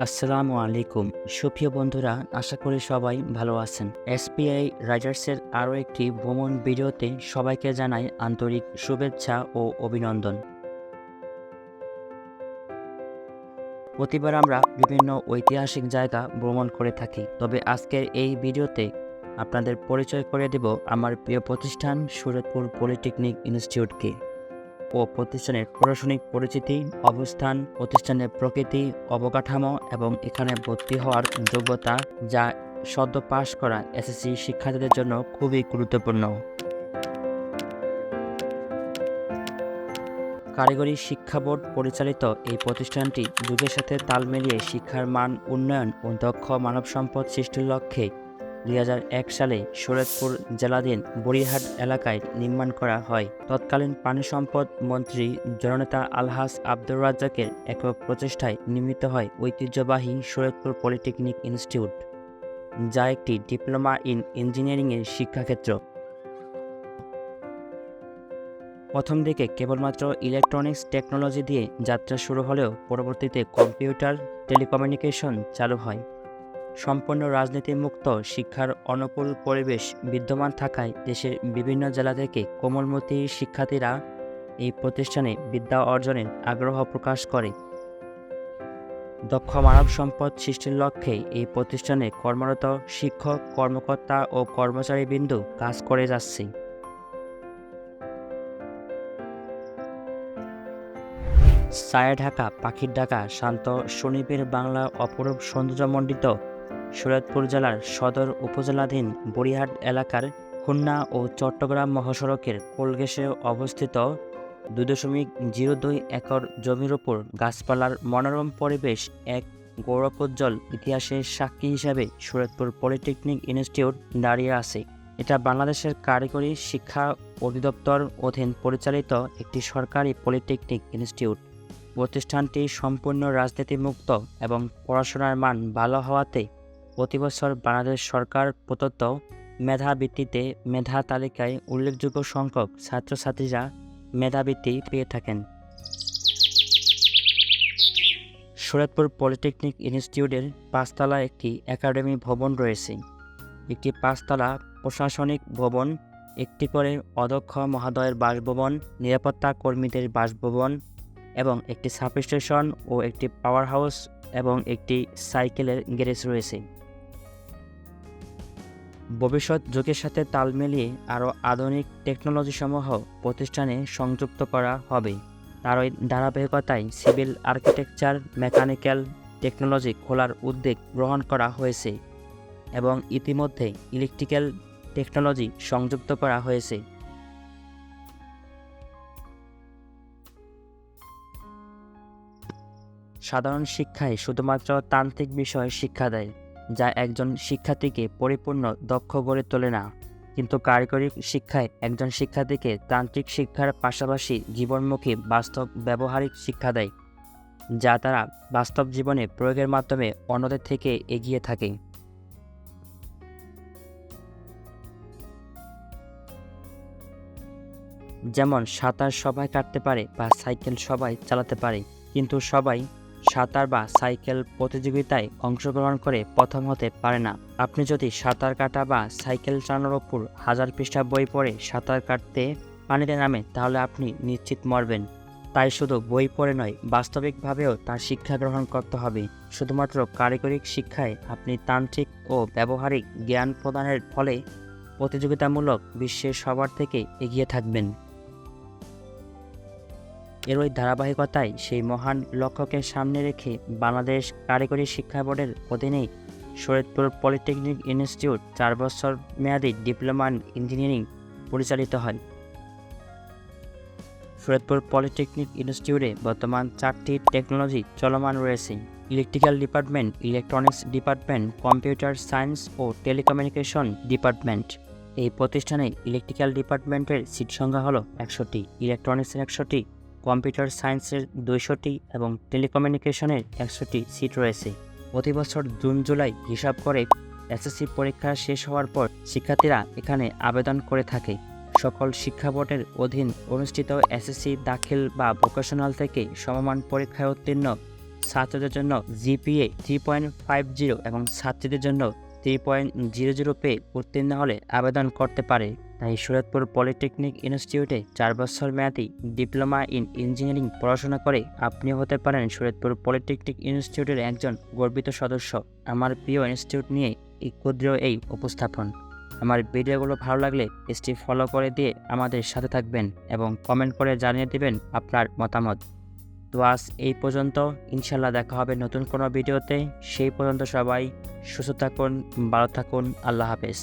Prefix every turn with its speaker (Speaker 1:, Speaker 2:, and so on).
Speaker 1: আসসালামু আলাইকুম সুপ্রিয় বন্ধুরা, আশা করি সবাই ভালো আছেন। এসপিআই রাইডার্সের আরও একটি ভ্রমণ ভিডিওতে সবাইকে জানাই আন্তরিক শুভেচ্ছা ও অভিনন্দন। প্রতিবার আমরা বিভিন্ন ঐতিহাসিক জায়গা ভ্রমণ করে থাকি, তবে আজকের এই ভিডিওতে আপনাদের পরিচয় করে দেব আমার প্রিয় প্রতিষ্ঠান শরীয়তপুর পলিটেকনিক ইনস্টিটিউটকে ও প্রতিষ্ঠানের প্রশাসনিক পরিচিতি, অবস্থান, প্রতিষ্ঠানের প্রকৃতি, অবকাঠামো এবং এখানে ভর্তি হওয়ার যোগ্যতা, যা সদ্য পাশ করা এসএসসি শিক্ষার্থীদের জন্য খুবই গুরুত্বপূর্ণ। কারিগরি শিক্ষা বোর্ড পরিচালিত এই প্রতিষ্ঠানটি যুগের সাথে তাল মিলিয়ে শিক্ষার মান উন্নয়ন ও দক্ষ মানব সম্পদ সৃষ্টির লক্ষ্যে 2001 সালে শরীয়তপুর জেলাধীন বুড়িহাট এলাকায় নির্মাণ করা হয়। তৎকালীন পানি সম্পদ মন্ত্রী জননেতা আলহাজ আব্দুর রাজ্জাকের একক প্রচেষ্টায় নির্মিত হয় ঐতিহ্যবাহী শরীয়তপুর পলিটেকনিক ইনস্টিটিউট, যা একটি ডিপ্লোমা ইন ইঞ্জিনিয়ারিংয়ের শিক্ষাক্ষেত্র। প্রথম দিকে কেবলমাত্র ইলেকট্রনিক্স টেকনোলজি দিয়ে যাত্রা শুরু হলেও পরবর্তীতে কম্পিউটার, টেলিকমিউনিকেশন চালু হয়। সম্পূর্ণ রাজনীতিমুক্ত শিক্ষার অনুকূল পরিবেশ বিদ্যমান থাকায় দেশের বিভিন্ন জেলা থেকে কোমলমতি শিক্ষার্থীরা এই প্রতিষ্ঠানে বিদ্যা অর্জনের আগ্রহ প্রকাশ করে। দক্ষ মানব সম্পদ সৃষ্টির লক্ষ্যে এই প্রতিষ্ঠানে কর্মরত শিক্ষক, কর্মকর্তা ও কর্মচারীবৃন্দ কাজ করে যাচ্ছে। ছায়া ঢাকা পাখির ডাকা শান্ত সুনিবিড় বাংলা অপরূপ সৌন্দর্যমণ্ডিত শরীয়তপুর জেলার সদর উপজেলাধীন বুড়িহাট এলাকার খুলনা ও চট্টগ্রাম মহাসড়কের কোলঘেঁষে অবস্থিত 2.02 একর জমির উপর গাছপালার মনোরম পরিবেশ এক গৌরবোজ্জ্বল ইতিহাসের সাক্ষী হিসাবে শরীয়তপুর পলিটেকনিক ইনস্টিটিউট দাঁড়িয়ে আছে। এটা বাংলাদেশের কারিগরি শিক্ষা অধিদপ্তর অধীন পরিচালিত একটি সরকারি পলিটেকনিক ইনস্টিটিউট। প্রতিষ্ঠানটি সম্পূর্ণ রাজনীতিমুক্ত এবং পড়াশোনার মান ভালো হওয়াতে প্রতিবছর বাংলাদেশ সরকার প্রদত্ত মেধাবৃত্তিতে মেধা তালিকায় উল্লেখযোগ্য সংখ্যক ছাত্রছাত্রীরা মেধাবৃত্তি পেয়ে থাকেন। শরীয়তপুর পলিটেকনিক ইনস্টিটিউটের 5তলা একটি একাডেমি ভবন রয়েছে, একটি 5তলা প্রশাসনিক ভবন, একটি করে অধ্যক্ষ মহোদয়ের বাসভবন, নিরাপত্তা কর্মীদের বাসভবন এবং একটি সাবস্টেশন ও একটি পাওয়ার হাউস এবং একটি সাইকেলের গ্যারেজ রয়েছে। ভবিষ্যৎ যুগের সাথে তাল মিলিয়ে আরও আধুনিক টেকনোলজিসমূহ প্রতিষ্ঠানে সংযুক্ত করা হবে। তার ওই ধারাবাহিকতায় সিভিল আর্কিটেকচার, মেকানিক্যাল টেকনোলজি খোলার উদ্যোগ গ্রহণ করা হয়েছে এবং ইতিমধ্যে ইলেকট্রিক্যাল টেকনোলজি সংযুক্ত করা হয়েছে। সাধারণ শিক্ষায় শুধুমাত্র তান্ত্রিক বিষয় শিক্ষা দেয়, যা একজন শিক্ষার্থীকে পরিপূর্ণ দক্ষ গড়ে তোলে না, কিন্তু কারিগরি শিক্ষায় একজন শিক্ষার্থীকে তান্ত্রিক শিক্ষার পাশাপাশি জীবনমুখী বাস্তব ব্যবহারিক শিক্ষা দেয়, যা তারা বাস্তব জীবনে প্রয়োগের মাধ্যমে অন্যদের থেকে এগিয়ে থাকে। যেমন সাঁতার সবাই কাটতে পারে বা সাইকেল সবাই চালাতে পারে, কিন্তু সবাই সাঁতার বা সাইকেল প্রতিযোগিতায় অংশগ্রহণ করে প্রথম হতে পারে না। আপনি যদি সাঁতার কাটা বা সাইকেল চালানোর ওপর 1000 পৃষ্ঠা বই পড়ে সাঁতার কাটতে পানিতে নামেন, তাহলে আপনি নিশ্চিত মরবেন। তাই শুধু বই পড়ে নয়, বাস্তবিকভাবেও তার শিক্ষা গ্রহণ করতে হবে। শুধুমাত্র কারিগরি শিক্ষায় আপনি তান্ত্রিক ও ব্যবহারিক জ্ঞান প্রদানের ফলে প্রতিযোগিতামূলক বিশ্বের সবার থেকে এগিয়ে থাকবেন। এর ওই ধারাবাহিকতায় সেই মহান লক্ষ্যকে সামনে রেখে বাংলাদেশ কারিগরি শিক্ষা বোর্ডের অধীনেই শরীয়তপুর পলিটেকনিক ইনস্টিটিউট 4 বছর মেয়াদী ডিপ্লোমা ইন ইঞ্জিনিয়ারিং পরিচালিত হয়। শরীয়তপুর পলিটেকনিক ইনস্টিটিউটে বর্তমান 4টি টেকনোলজি চলমান রয়েছে: electrical department, electronics department, computer science ও টেলিকমিউনিকেশন ডিপার্টমেন্ট। এই প্রতিষ্ঠানে ইলেকট্রিক্যাল ডিপার্টমেন্টের সিট সংখ্যা হলো 100টি, ইলেকট্রনিক্সের 100টি, কম্পিউটার সায়েন্সের 200টি এবং টেলিকমিউনিকেশনের 100টি সিট রয়েছে। প্রতি বছর জুন জুলাই হিসাব করে এসএসসি পরীক্ষা শেষ হওয়ার পর শিক্ষার্থীরা এখানে আবেদন করে থাকে। সকল শিক্ষা বোর্ডের অধীন অনুষ্ঠিত এসএসসি দাখিল বা ভোকেশনাল থেকে সমমান পরীক্ষায় উত্তীর্ণ ছাত্রদের জন্য জিপিএ 3.50 এবং ছাত্রীদের জন্য 3.00 পেয়ে উত্তীর্ণ হলে আবেদন করতে পারে। তাই শরীয়তপুর পলিটেকনিক ইনস্টিটিউটে 4 বছর মেয়াদী ডিপ্লোমা ইন ইঞ্জিনিয়ারিং পড়াশোনা করে আপনিও হতে পারেন শরীয়তপুর পলিটেকনিক ইনস্টিটিউটের একজন গর্বিত সদস্য। আমার প্রিয় ইনস্টিটিউট নিয়ে ক্ষুদ্র এই উপস্থাপন। আমার ভিডিওগুলো ভালো লাগলে পেজটি ফলো করে দিয়ে আমাদের সাথে থাকবেন এবং কমেন্ট করে জানিয়ে দিবেন আপনার মতামত। তো আজ এই পর্যন্ত, ইনশাল্লাহ দেখা হবে নতুন কোনো ভিডিওতে। সেই পর্যন্ত সবাই সুস্থ থাকুন, ভালো থাকুন, আল্লাহ হাফেজ।